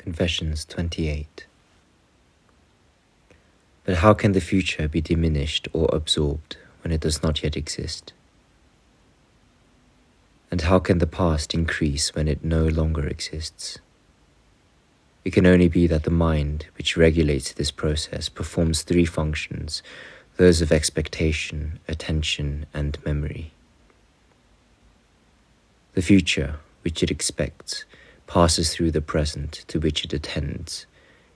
Confessions 28. But how can the future be diminished or absorbed when it does not yet exist? And how can the past increase when it no longer exists? It can only be that the mind, which regulates this process, performs three functions, those of expectation, attention, and memory. The future, which it expects, passes through the present, to which it attends,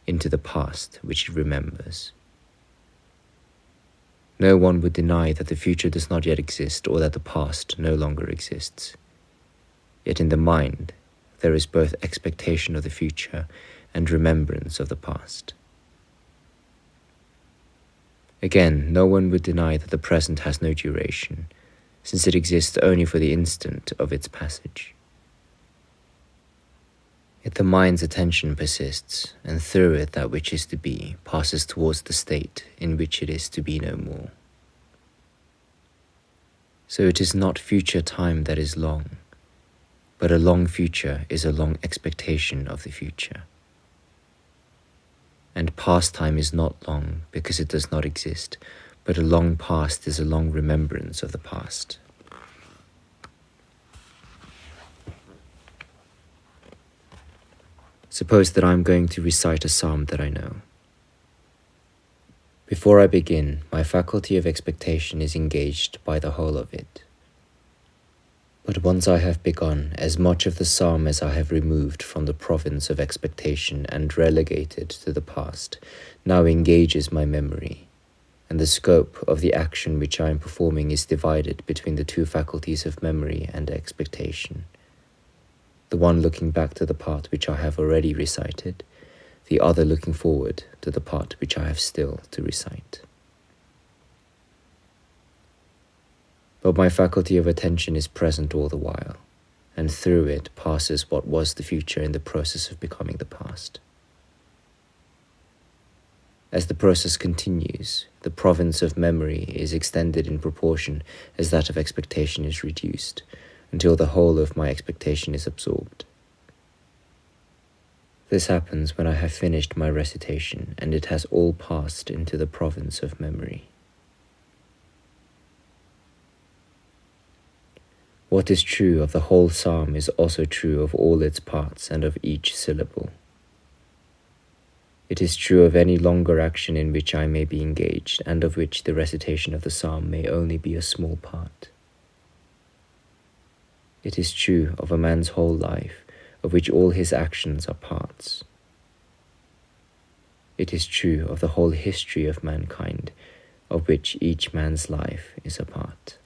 into the past, which it remembers. No one would deny that the future does not yet exist or that the past no longer exists. Yet in the mind, there is both expectation of the future and remembrance of the past. Again, no one would deny that the present has no duration, since it exists only for the instant of its passage. Yet the mind's attention persists, and through it that which is to be passes towards the state in which it is to be no more. So it is not future time that is long, but a long future is a long expectation of the future. And past time is not long because it does not exist, but a long past is a long remembrance of the past. Suppose that I am going to recite a psalm that I know. Before I begin, my faculty of expectation is engaged by the whole of it. But once I have begun, as much of the psalm as I have removed from the province of expectation and relegated to the past now engages my memory, and the scope of the action which I am performing is divided between the two faculties of memory and expectation. The one looking back to the part which I have already recited, the other looking forward to the part which I have still to recite. But my faculty of attention is present all the while, and through it passes what was the future in the process of becoming the past. As the process continues, the province of memory is extended in proportion as that of expectation is reduced, until the whole of my expectation is absorbed. This happens when I have finished my recitation and it has all passed into the province of memory. What is true of the whole psalm is also true of all its parts and of each syllable. It is true of any longer action in which I may be engaged and of which the recitation of the psalm may only be a small part. It is true of a man's whole life, of which all his actions are parts. It is true of the whole history of mankind, of which each man's life is a part.